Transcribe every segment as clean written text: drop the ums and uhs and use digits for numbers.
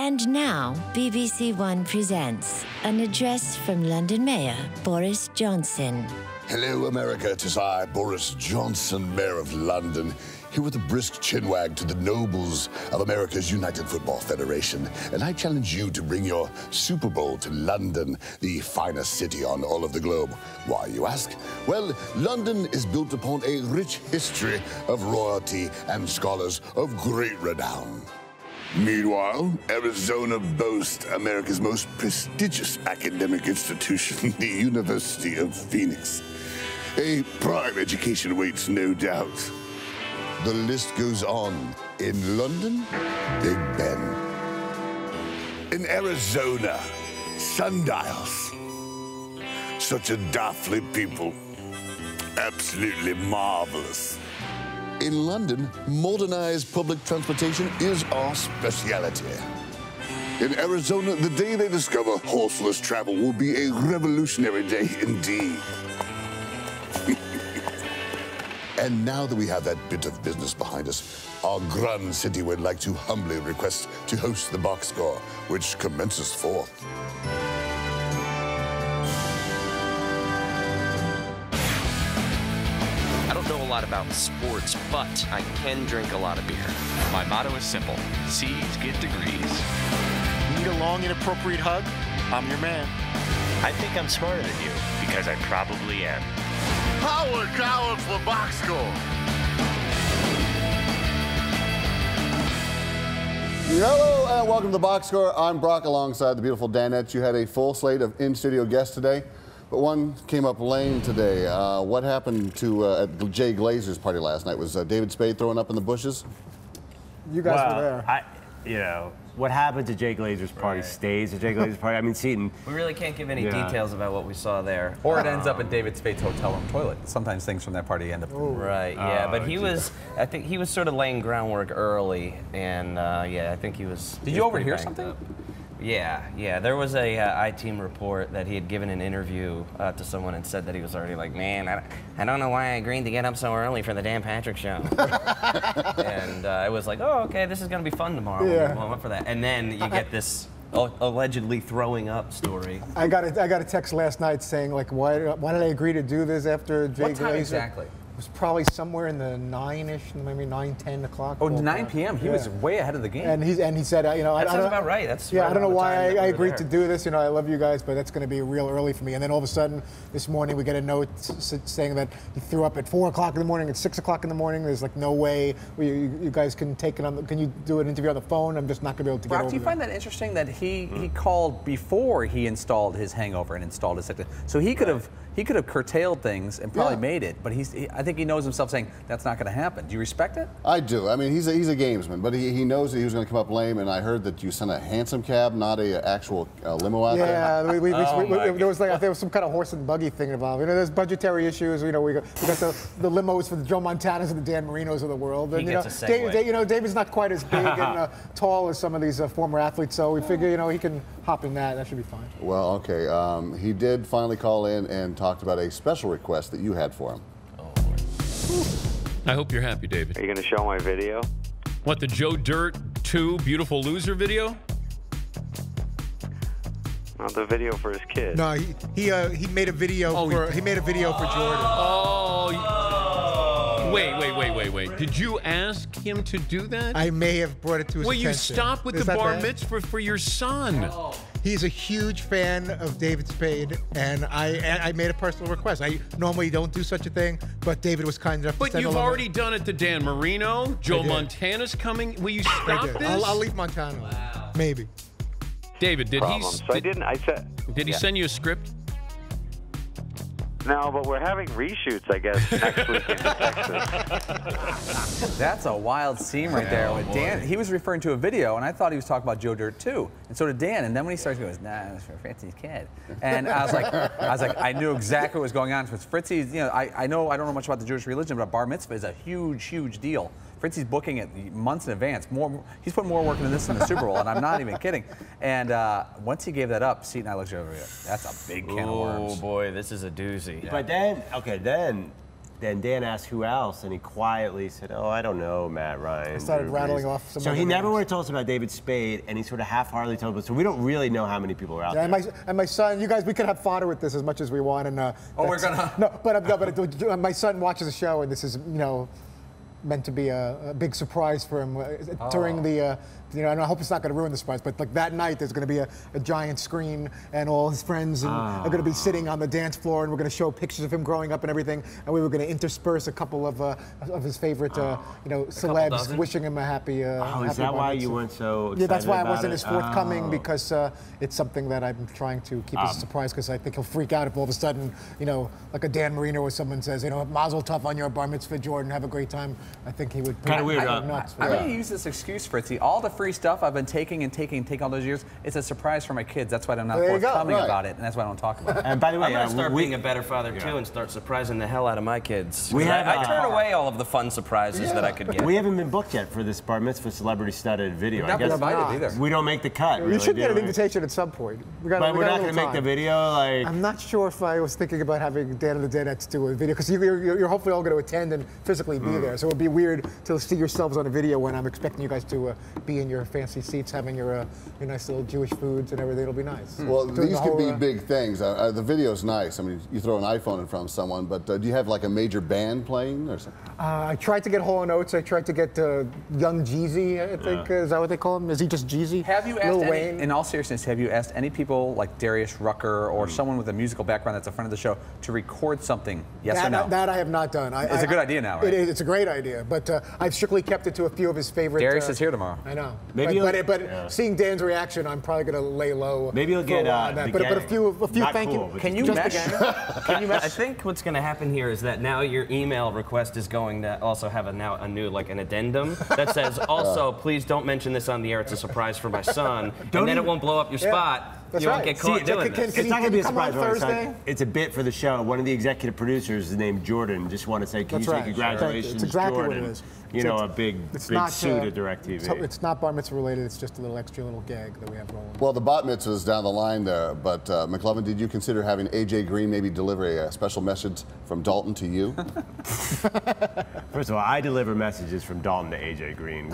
And now, BBC One presents an address from London Mayor Boris Johnson. Hello, America. 'Tis I, Boris Johnson, Mayor of London, here with a brisk chinwag to the nobles of America's United Football Federation. And I challenge you to bring your Super Bowl to London, the finest city on all of the globe. Why, you ask? Well, London is built upon a rich history of royalty and scholars of great renown. Meanwhile, Arizona boasts America's most prestigious academic institution, the University of Phoenix. A prime education awaits, no doubt. The list goes on. In London, Big Ben. In Arizona, sundials. Such a daftly people. Absolutely marvelous. In London, modernized public transportation is our speciality. In Arizona, the day they discover horseless travel will be a revolutionary day indeed. And now that we have that bit of business behind us, our grand city would like to humbly request to host the box score, which commences forth. I don't know a lot about sports, but I can drink a lot of beer. My motto is simple: C's get degrees. Need a long, inappropriate hug? I'm your man. I think I'm smarter than you, because I probably am. Howard Coward for box score. Hello and welcome to the Box Score. I'm Brock alongside the beautiful Dannette. You had a full slate of in-studio guests today, but one came up lame today. What happened to at Jay Glazer's party last night? Was David Spade throwing up in the bushes? You guys were there. What happened to Jay Glazer's party stays at Jay Glazer's party. I mean, Seton. We really can't give any details about what we saw there. Or it ends up in David Spade's hotel room toilet. Sometimes things from that party end up. Right, yeah, but he was, I think he was sort of laying groundwork early, and yeah, I think he was. Did you overhear something? Yeah. There was a I-Team report that he had given an interview to someone and said that he was already like, man, I don't know why I agreed to get up so early for the Dan Patrick show. And I was like, oh, okay, this is going to be fun tomorrow. Yeah. I'm up for that. And then you get this allegedly throwing up story. I got a text last night saying, like, why did I agree to do this after Jay Glazer? What time exactly? It was probably somewhere in the 9-ish, maybe 9, 10 o'clock. Oh, 9 p.m. He was way ahead of the game. And he said, that sounds about right. That's yeah. Right I don't know why I agreed there. to do this. I love you guys, but that's going to be real early for me. And then all of a sudden, this morning we get a note saying that he threw up at 4 o'clock in the morning, at 6 o'clock in the morning. There's like no way you guys can take it on. Can you do an interview on the phone? I'm just not going to be able to get over Brock, do you find that interesting that he called before he installed his hangover and installed his sector? So he could have curtailed things and probably made it, but I think he knows himself saying that's not going to happen. Do you respect it? I do. I mean, he's a gamesman, but he knows that he was going to come up lame, and I heard that you sent a hansom cab, not a actual limo out there. Yeah, there was there was some kind of horse and buggy thing involved. There's budgetary issues. We got the limos for the Joe Montanas and the Dan Marinos of the world. And he gets a segue. David's not quite as big and tall as some of these former athletes, so we figure he can hop in that. That should be fine. Well, okay. He did finally call in and talked about a special request that you had for him. I hope you're happy, David. Are you going to show my video? What, the Joe Dirt 2 Beautiful Loser video? No, the video for his kid. No, he made a video he made a video for Jordan. Oh. Wait. Did you ask him to do that? I may have brought it to his attention. Will you stop with the bar mitzvah for your son? Oh. He's a huge fan of David Spade, and I made a personal request. I normally don't do such a thing, but David was kind enough to send But you've already done it to Dan Marino. Joe Montana's coming. Will you stop this? I'll leave Montana. Wow. Maybe. David, did he send you a script? No, but we're having reshoots, I guess, next week in Texas. That's a wild scene right there. With Dan, he was referring to a video, and I thought he was talking about Joe Dirt too, and so did Dan. And then when he starts, he goes, "Nah, it's for Fritzy's kid." And I was like, I knew exactly what was going on. Because Fritzy's, I don't know much about the Jewish religion, but a bar mitzvah is a huge deal. Fritzy's booking it months in advance. He's put more work into this than the Super Bowl, and I'm not even kidding. And once he gave that up, Seton and I looked over. That's a big can of worms. Oh boy, this is a doozy. But then, then then Dan asked who else, and he quietly said, "Oh, I don't know, Matt Ryan." I started rattling off some. So other he never names. would have told us about David Spade, and he sort of half-heartedly told us. So we don't really know how many people are out Yeah, there. and my son, you guys, we could have fodder with this as much as we want, and we're gonna. but my son watches the show, and this is meant to be a big surprise for him during the. And I hope it's not going to ruin the surprise, but like that night, there's going to be a giant screen, and all his friends are going to be sitting on the dance floor, and we're going to show pictures of him growing up and everything, and we were going to intersperse a couple of his favorite, celebs, wishing him a happy. Is that why you weren't so excited? Yeah, that's why I wasn't it? as forthcoming because it's something that I'm trying to keep as a surprise because I think he'll freak out if all of a sudden, like a Dan Marino or someone says, Mazel tov on your bar mitzvah, Jordan, have a great time. I think he would. Kind of weird. Nuts. I'm going to use this excuse, Fritzy. All the free stuff I've been taking all those years, it's a surprise for my kids. That's why I'm not forthcoming about it, and that's why I don't talk about it. And by the way, I'm going to start being a better father, too, and start surprising the hell out of my kids. I turn away all of the fun surprises that I could get. We haven't been booked yet for this bar mitzvah celebrity-studded video. Not been invited either. We don't make the cut. You should get an invitation at some point. But we're not going to make the video. Like I'm not sure if I was thinking about having Dan and the Dannettes do a video because you're hopefully all going to attend and physically be there. So it would be weird to see yourselves on a video when I'm expecting you guys to be in your fancy seats having your nice little Jewish foods and everything. It'll be nice. Well, these could be big things. The video's nice. I mean, you throw an iPhone in front of someone, but do you have like a major band playing or something? I tried to get Hall & Oates. I tried to get Young Jeezy, I think. Is that what they call him? Is he just Jeezy? Have you asked in all seriousness, have you asked any people like Darius Rucker or someone with a musical background that's a friend of the show to record something? Yes or no? That I have not done. It's a good idea now, right? It's a great idea, but I've strictly kept it to a few of his favorite. Darius is here tomorrow. I know. Maybe but seeing Dan's reaction, I'm probably going to lay low. Maybe you'll get that. But a few thank you. Can you mesh? Can you mesh? I think what's going to happen here is that now your email request is going to also have a new like an addendum that says also please don't mention this on the air. It's a surprise for my son, and then it won't blow up your spot. You won't get caught doing this. It's not going to be a surprise on Thursday. It's a bit for the show. One of the executive producers is named Jordan. Just want to say, can you say congratulations, That's exactly Jordan? What it is. A big suit at DirecTV. It's not bar mitzvah related. It's just a little extra little gag that we have rolling. Well, the bat mitzvah is down the line there, but McLovin, did you consider having AJ Green maybe deliver a special message from Dalton to you? First of all, I deliver messages from Dalton to AJ Green.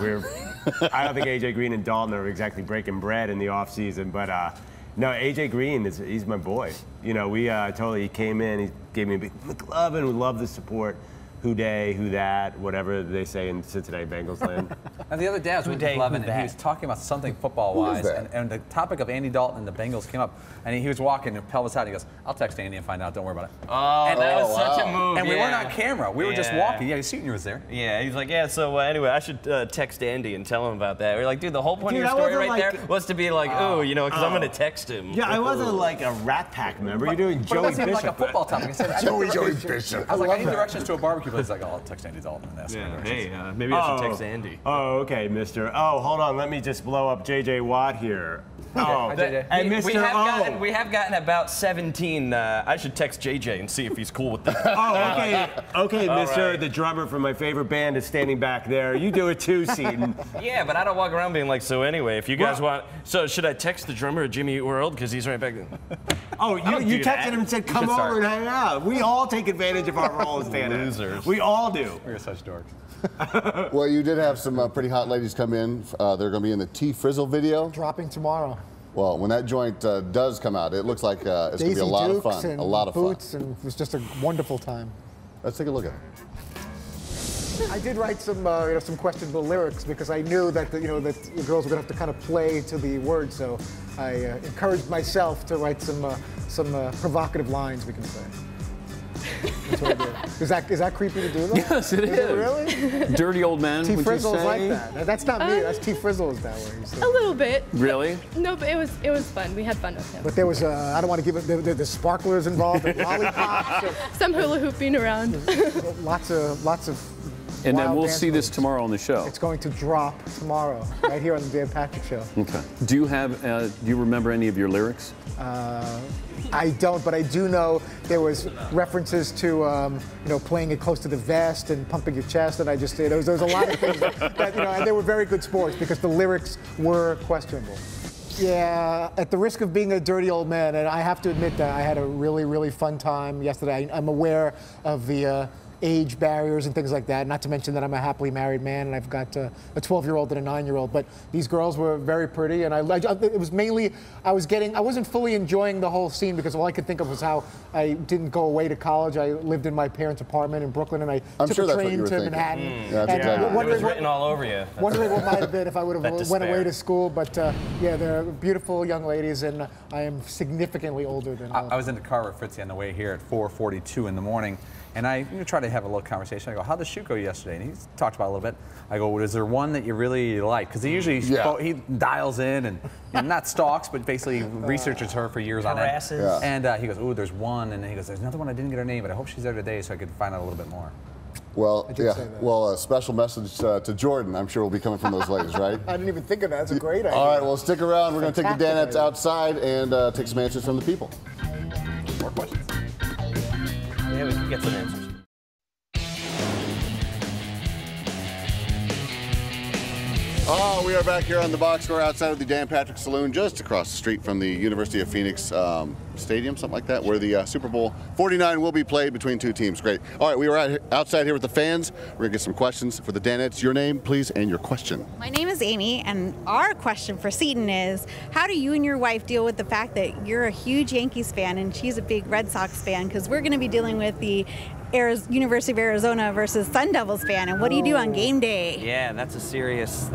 I don't think AJ Green and Dalton are exactly breaking bread in the off season, but no, AJ Green he's my boy. We he came in, he gave me a big McLovin. We love the support. Who day, who that, whatever they say in Cincinnati Bengals land. And the other day I was with McLovin, and he was talking about something football-wise, and the topic of Andy Dalton and the Bengals came up, and he was walking, and pelvis out, and he goes, "I'll text Andy and find out. Don't worry about it." And that was such a move. And we weren't on camera. We were just walking. Yeah, Seton was there. Yeah, he's like, so anyway, I should text Andy and tell him about that. We're like, dude, the whole point of your story right there was to be like, because I'm going to text him. Yeah, I wasn't like a Rat Pack member. You're doing Joey Bishop. But it like a football topic. I said, Joey Bishop. I was like, I need directions to a barbecue place. He's like, I'll text Andy Dalton and ask him directions. Hey, maybe I should text Andy. Oh, okay, mister. Oh, hold on. Let me just blow up J.J. Watt here. Oh, and Mr. We have gotten about 17. I should text JJ and see if he's cool with that. Oh, okay. Okay, Mr. Right. The drummer from my favorite band is standing back there. You do it too, Seton. Yeah, but I don't walk around being like, so anyway, if you guys want, so should I text the drummer at Jimmy Eat World? Because he's right back there. Oh, you texted him and said, come over and hang out. We all take advantage of our role as stand-up. Losers. We all do. We're such dorks. Well, you did have some pretty hot ladies come in. They're going to be in the T-Frizzle video. Dropping tomorrow. Well, when that joint does come out, it looks like it's going to be a lot of fun. And a lot of boots fun. And it was just a wonderful time. Let's take a look at it. I did write some questionable lyrics because I knew that that the girls were going to have to kind of play to the words. So I encouraged myself to write some provocative lines, we can say. That's what I did. Is that creepy to do though? Yes, it is. It really? Dirty old man. T-Frizzle is like that. That's not me. That's T-Frizzle is that way. A little bit. Really? No, but it was fun. We had fun with him. But there was I don't want to give it the sparklers involved, the lollipops, some hula hooping around. lots of. And then we'll see this tomorrow on the show. It's going to drop tomorrow, right here on the Dan Patrick Show. Okay. Do you remember any of your lyrics? I don't, but I do know there was references to playing it close to the vest and pumping your chest, and I just there was a lot of things that and they were very good sports because the lyrics were questionable. Yeah, at the risk of being a dirty old man, and I have to admit that I had a really, really fun time yesterday. I'm aware of the age barriers and things like that. Not to mention that I'm a happily married man and I've got a 12-year-old and a 9-year-old. But these girls were very pretty, and it was mainly I wasn't fully enjoying the whole scene because all I could think of was how I didn't go away to college. I lived in my parents' apartment in Brooklyn, and I took a train to Manhattan. Yeah, that's exactly. It was written all over you. Wondering what might have been if I would have went away to school. But yeah, they're beautiful young ladies, and I am significantly older than. I was in the car with Fritzy on the way here at 4:42 in the morning, and I tried to have a little conversation. I go, "How'd the shoot go yesterday?" And he talked about it a little bit. I go, well, "Is there one that you really like?" Because he usually he dials in and not stalks, but basically researches her for years on end. Yeah. And he goes, "Oh, there's one," and he goes, "There's another one I didn't get her name, but I hope she's there today so I could find out a little bit more." Well, yeah. Well, a special message to Jordan, I'm sure, will be coming from those ladies, right? I didn't even think of that. That's a great idea. All right, well, stick around. We're going to take the Dannettes outside and take some answers from the people. More questions. Yeah, we can get some answers. Oh, we are back here on the box score outside of the Dan Patrick Saloon, just across the street from the University of Phoenix Stadium, something like that, where the Super Bowl 49 will be played between two teams. Great. All right, we are outside here with the fans. We're going to get some questions for the Dannettes. Your name, please, and your question. My name is Amy, and our question for Seton is, how do you and your wife deal with the fact that you're a huge Yankees fan and she's a big Red Sox fan? Because we're going to be dealing with the University of Arizona versus Sun Devils fan, and what do you do on game day? Yeah, that's a serious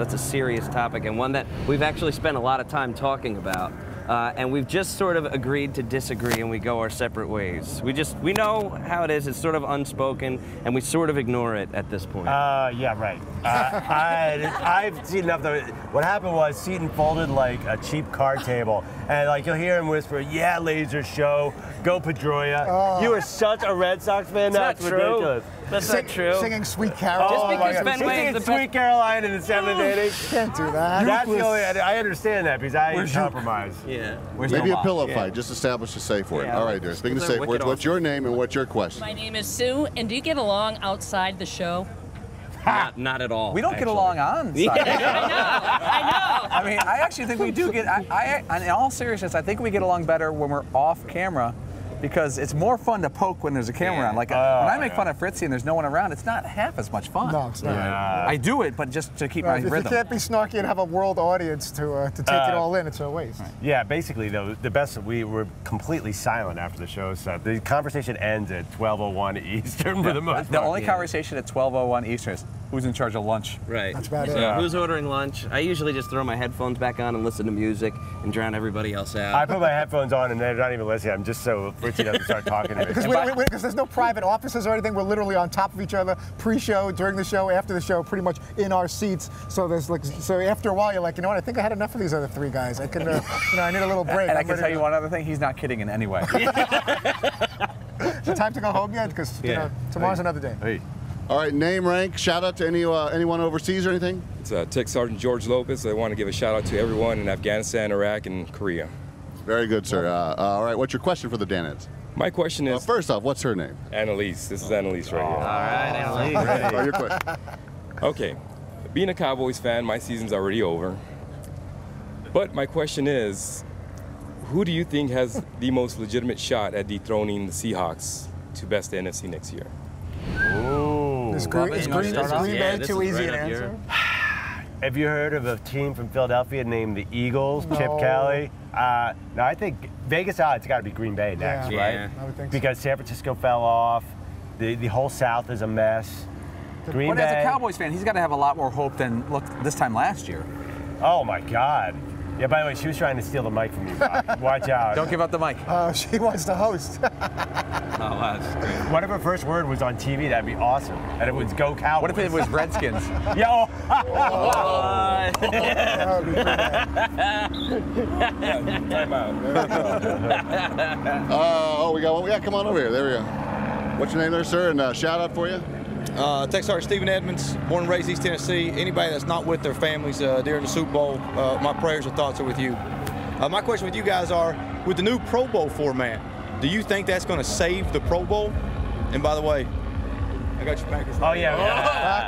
topic, and one that we've actually spent a lot of time talking about. And we've just sort of agreed to disagree, and we go our separate ways. We know how it is. It's sort of unspoken, and we sort of ignore it at this point. Yeah, right. I've seen enough. What happened was Seton folded like a cheap card table, and like you'll hear him whisper, "Yeah, laser show, go Pedroia." Oh. You are such a Red Sox fan. That's ridiculous. That's not true. Singing Sweet Caroline. Just because Fenway is the Sweet Caroline in the 7th inning. Can't do that. That's the only. I understand that because I compromise. Yeah. Maybe a pillow fight. Just establish a safe word. All right, dear. Speaking of safe words, what's your name and what's your question? My name is Sue, and do you get along outside the show? Not at all. We don't get along on site. Yeah, I know. I mean, I actually think we do get, in all seriousness, I think we get along better when we're off camera, because it's more fun to poke when there's a camera around. Like when I make fun of Fritzy and there's no one around, it's not half as much fun. No, it's not. I do it, but just to keep my rhythm. If you can't be snarky and have a world audience to take it all in, it's a waste. Yeah, basically, though, the best, we were completely silent after the show, so the conversation ends at 12:01 Eastern for the most part. The only conversation at 12:01 Eastern is who's in charge of lunch. Right. That's about it. So who's ordering lunch? I usually just throw my headphones back on and listen to music and drown everybody else out. I put my headphones on and they're not even listening. I'm just so Fritzy doesn't start talking to me. Because there's no private offices or anything. We're literally on top of each other, pre-show, during the show, after the show, pretty much in our seats. So there's so after a while, you're like, you know what? I think I had enough of these other three guys. I can, I need a little break. And I can tell you one other thing. He's not kidding in any way. Is it time to go home yet? Because tomorrow's another day. Hey. All right, name, rank, shout out to anyone overseas or anything? It's Tech Sergeant George Lopez. I want to give a shout out to everyone in Afghanistan, Iraq, and Korea. Very good, sir. All right, what's your question for the Dannettes? My question is... first off, what's her name? Annalise. This is Annalise right here. All right, Annalise. Your question. Okay. Being a Cowboys fan, my season's already over. But my question is, who do you think has the most legitimate shot at dethroning the Seahawks to best the NFC next year? Ooh. Is Green Bay too easy an answer? Have you heard of a team from Philadelphia named the Eagles, Chip Kelly? No, I think Vegas odds got to be Green Bay next, right? I would think because San Francisco fell off. The whole South is a mess. Green But Bay. as a Cowboys fan, he's got to have a lot more hope than this time last year. Oh my God. Yeah, by the way, she was trying to steal the mic from you, Bob. Watch out. Don't give up the mic. She wants to host. What if her first word was on TV? That'd be awesome. And it was Go Cowboys. What if it was Redskins? Yo! Time out. We got one. Yeah, come on over here. There we go. What's your name there, sir? And shout out for you? Tech Sergeant Stephen Edmonds, born and raised East Tennessee. Anybody that's not with their families during the Super Bowl, my prayers and thoughts are with you. My question with you guys are, with the new Pro Bowl format, do you think that's going to save the Pro Bowl? And by the way, got your Packers. Oh, yeah.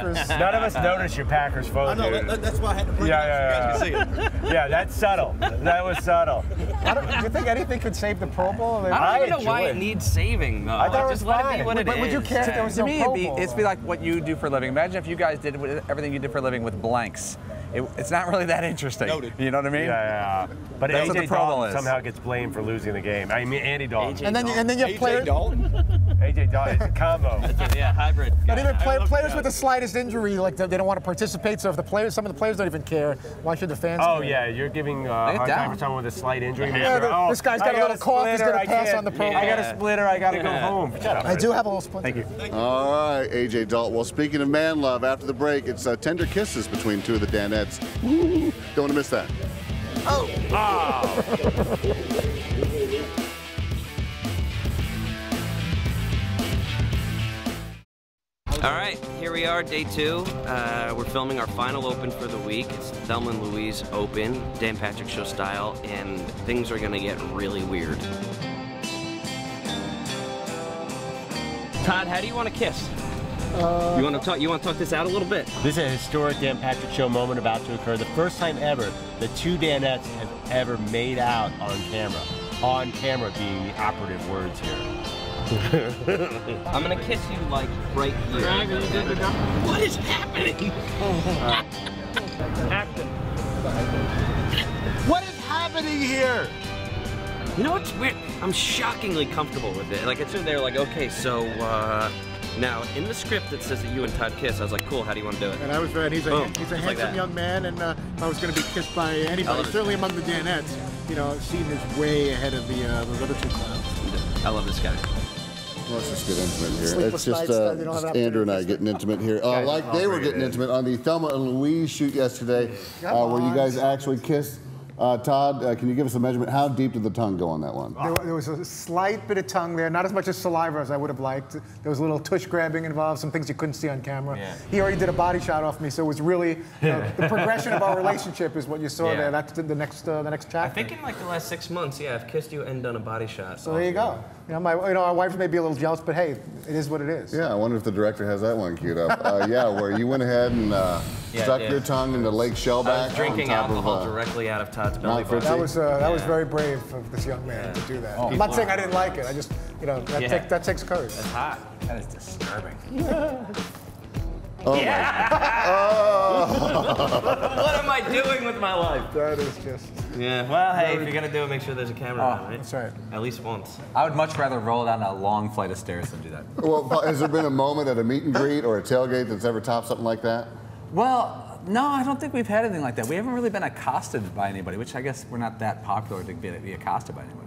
Packers. None of us noticed your Packers photo. I know, that's why I had to bring it up so you guys can see it. Yeah, that's subtle. That was subtle. Do you think anything could save the Pro Bowl? I don't even know why it needs saving, though. I thought it was just let it fine. be what it But is. would you care if there was To no me, Pro Bowl? it'd be like what you do for a living. Imagine if you guys did everything you did for a living with blanks. It's not really that interesting. Noted. You know what I mean? Yeah. But That's what the AJ Pro Bowl Dalton is. somehow gets blamed for losing the game. I mean, Andy Dalton. And then you have players. AJ Dalton, it's a combo. Yeah, hybrid. And even players with the slightest injury, like they don't want to participate. So if some of the players don't even care, why should the fans care? Oh, yeah, you're giving a hard time for someone with a slight injury. Yeah, this guy's got a little cough. He's going to pass on the Pro Bowl. I got a splitter. I got to go home. Shut up. I do have a little splinter. Thank you. All right, AJ Dalton. Well, speaking of man love, after the break, it's tender kisses between two of the Dannettes. Woo! Don't want to miss that. Oh! All right, here we are, day 2. We're filming our final open for the week. It's Thelma and Louise Open, Dan Patrick Show style, and things are gonna get really weird. Todd, how do you want to kiss? You want to talk this out a little bit? This is a historic Dan Patrick Show moment about to occur. The first time ever the two Dannettes have ever made out on camera. On camera being the operative words here. I'm gonna kiss you like right here. What is happening? What is happening here? You know what's weird? I'm shockingly comfortable with it. Like, it's in there, like, okay, so, now, in the script it says that you and Todd kiss. I was like, cool, how do you want to do it? And I was, and he's a like handsome that. young man, and if I was going to be kissed by anybody, certainly among the Dannettes, you know, Seton is way ahead of the other two clowns. I love this guy. Let's just get intimate here. Sleepless It's just nights, you don't have Andrew and I getting intimate here. Like they were getting intimate on the Thelma and Louise shoot yesterday, where you guys actually kissed. Todd, can you give us a measurement? How deep did the tongue go on that one? There was a slight bit of tongue there, not as much as saliva as I would have liked. There was a little tush grabbing involved, some things you couldn't see on camera. Yeah. He already did a body shot off me, so it was really the progression of our relationship is what you saw there. That's the next chapter. I think in like the last 6 months, yeah, I've kissed you and done a body shot. So there you go. You know, our wife may be a little jealous, but hey, it is what it is. Yeah, I wonder if the director has that one queued up. Yeah, where you went ahead and stuck your tongue into Lake Shellback. I was drinking alcohol directly out of Todd's belly button. That was very brave of this young man to do that. I'm not saying I didn't like it. I just, you know, that takes courage. That's hot. That is disturbing. Oh What am I doing with my life? That is just... Yeah, well, hey, if you're going to do it, make sure there's a camera on, right? That's right. At least once. I would much rather roll down a long flight of stairs than do that. Well, has there been a moment at a meet and greet or a tailgate that's ever topped something like that? Well, no, I don't think we've had anything like that. We haven't really been accosted by anybody, which I guess we're not that popular to be accosted by anybody.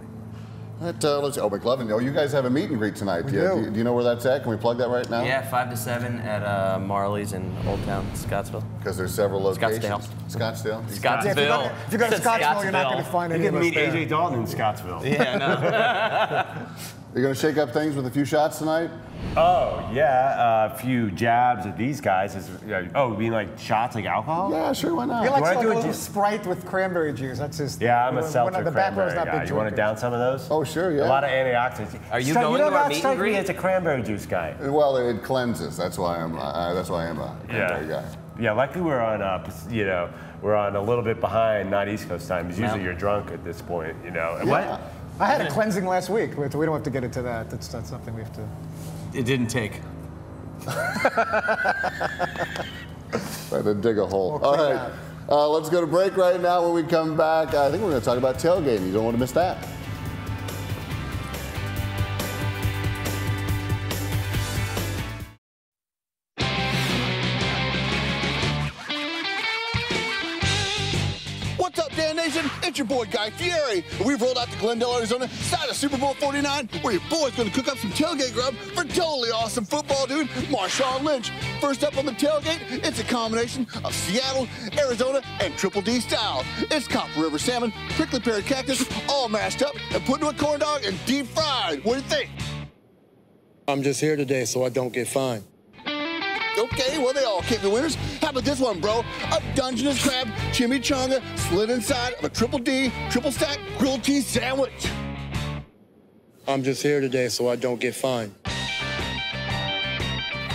Let's see. Oh, McLovin. Oh, you guys have a meet and greet tonight. We do you know where that's at? Can we plug that right now? Yeah, 5 to 7 at Marley's in Old Town, Scottsville. Because there's several locations. Scottsdale. Scottsdale. If you go to Scottsville, you're not going to find any You of can us meet there. AJ Dalton in Scottsville. Yeah, no. You're going to shake up things with a few shots tonight? Oh, yeah. A few jabs at these guys. Oh, you mean like shots like alcohol? Yeah, sure, why not? He likes You wanna like a do little it Sprite with cranberry juice. That's his thing. Yeah, I'm a seltzer The back row's cranberry not guy. big You want to drinkers. down some of those? Oh, sure, yeah. A lot of antioxidants. Are you going to our meet and greet? As a cranberry juice guy. Well, it cleanses. That's why I'm a cranberry guy. Yeah, luckily we're on, we're on a little bit behind, not East Coast time. Because usually you're drunk at this point, you know. And Yeah. what? I had a cleansing last week. We don't have to get into that. That's something we have to... It didn't take. Try to dig a hole. All right, let's go to break right now. When we come back, I think we're going to talk about tailgating. You don't want to miss that. What's up, Dan Nation? It's your boy Guy Fieri. We've rolled out to Glendale, Arizona, side of Super Bowl 49, where your boy's going to cook up some tailgate grub for totally awesome football dude, Marshawn Lynch. First up on the tailgate, it's a combination of Seattle, Arizona, and Triple D style. It's Copper River salmon, prickly pear cactus, all mashed up and put into a corn dog and deep fried. What do you think? I'm just here today so I don't get fined. Okay, well, they all can't be winners. How about this one, bro? A Dungeness crab chimichanga slid inside of a Triple D, triple stack grilled cheese sandwich. I'm just here today so I don't get fined.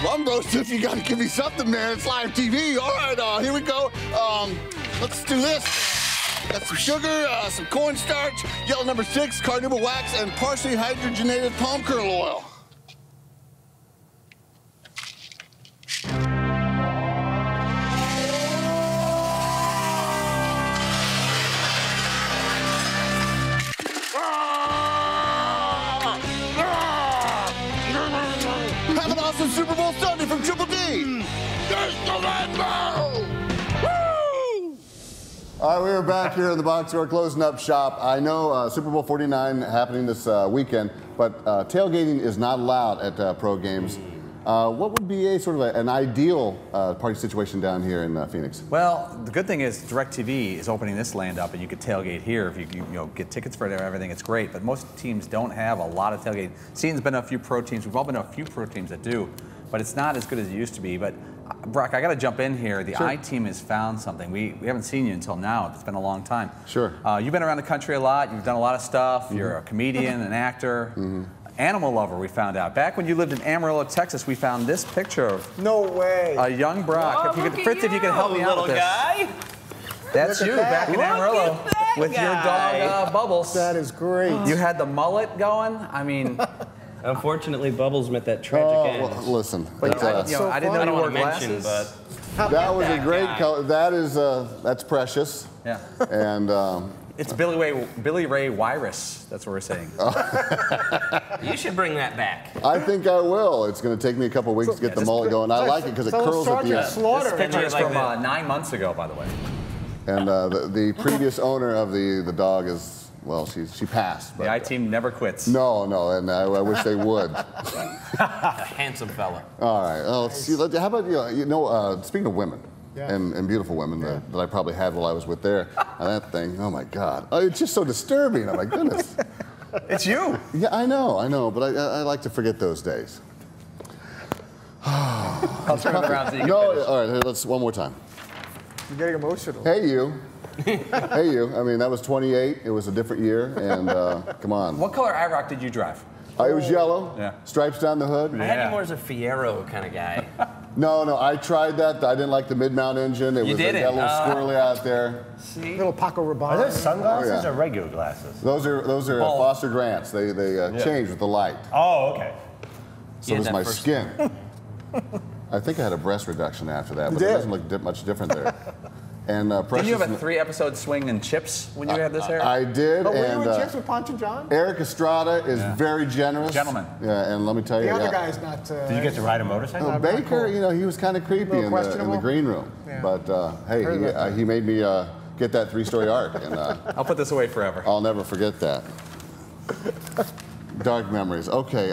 Well, I'm roasted. You gotta give me something, man. It's live TV. All right, here we go. Let's do this. Got some sugar, some cornstarch, yellow number 6, carnauba wax, and partially hydrogenated palm kernel oil. Have an awesome Super Bowl Sunday from Triple D. All right, we are back here in the box score, closing up shop. I know Super Bowl 49 happening this weekend, but tailgating is not allowed at pro games. What would be a sort of an ideal party situation down here in Phoenix? Well, the good thing is DirecTV is opening this land up, and you could tailgate here if you get tickets for everything. It's great, but most teams don't have a lot of tailgate. Seeing's been a few pro teams. We've all been to a few pro teams that do, but it's not as good as it used to be. But Brock, I got to jump in here. The Sure. I-Team has found something. We haven't seen you until now. It's been a long time. Sure. You've been around the country a lot. You've done a lot of stuff. You're a comedian, an actor. Animal lover, we found out. Back when you lived in Amarillo, Texas, we found this picture of No way. a young Brock. Oh, If you look could, at Fritz, if you could help me out with this. guy. That's Look you at that. back in Look Amarillo at that with your guy. dog Bubbles. That is great. You had the mullet going. I mean, Unfortunately, Bubbles met that tragic end. Well, listen. but that's, I didn't know I you don't wore want to mention, glasses. but that was a great guy. color. That is, that's precious. Yeah, And it's Billy Ray Wirus. That's what we're saying. you should bring that back. I think I will. It's going to take me a couple weeks to get the mullet going. I like it because it curls at the Sergeant end. Slaughter. This picture is like from that. 9 months ago, by the way. And the previous owner of the dog is, well, she passed. But, The I-Team never quits. No, and I wish they would. A handsome fella. All right. Let's see. How about speaking of women and beautiful women that I probably had while I was with there, that thing. Oh my God! It's just so disturbing. Oh my goodness. It's you. Yeah, I know, but I like to forget those days. I'll turn it around so you can No, finish. all right. Let's one more time. You're getting emotional. Hey you. Hey you. I mean, that was 28. It was a different year, and come on. What color IROC did you drive? It was yellow. Yeah. Stripes down the hood. I had you more as a Fiero kind of guy. No, I tried that. I didn't like the mid-mount engine. It was got a little squirrely out there. Little Paco Rabanne. Are those sunglasses Oh, yeah. or regular glasses? Those are Foster Grants. They change with the light. Oh, okay. So does my skin. I think I had a breast reduction after that, but it doesn't look much different there. And Didn't you have a 3-episode swing in Chips when you had this hair? I did. But were and, you in Chips with Poncho John? Eric Estrada is very generous. Gentleman. Yeah, and let me tell you. The other guy's not. Did you get to ride a motorcycle? No, Baker, he was kind of creepy in the green room. Yeah. But hey, he made me get that 3-story arc, and I'll put this away forever. I'll never forget that. Dark memories. Okay,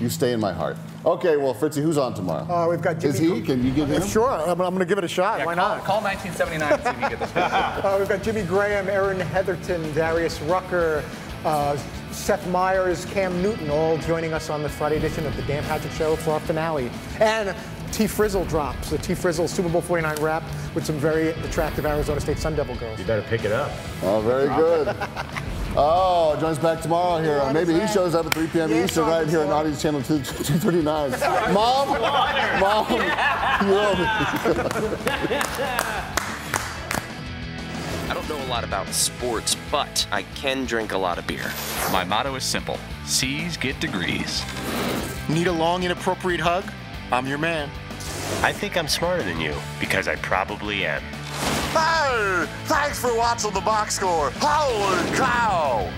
you stay in my heart. Okay, well, Fritzy, who's on tomorrow? We've got Jimmy. Is he? Can you get him? Sure, I'm going to give it a shot. Yeah, Why not? Call 1979 and see if you can get this. We've got Jimmy Graham, Aaron Heatherton, Darius Rucker, Seth Meyers, Cam Newton, all joining us on the Friday edition of the Dan Patrick Show for our finale. And T-Frizzle drops, the T-Frizzle Super Bowl 49 wrap with some very attractive Arizona State Sun Devil girls. You better pick it up. Oh, very good. Oh, joins back tomorrow here. Maybe he shows up at 3 p.m. Eastern right here on Audience Channel 239. Mom, you owe me. I don't know a lot about sports, but I can drink a lot of beer. My motto is simple. C's get degrees. Need a long, inappropriate hug? I'm your man. I think I'm smarter than you, because I probably am. Hey, thanks for watching the box score. Holy cow!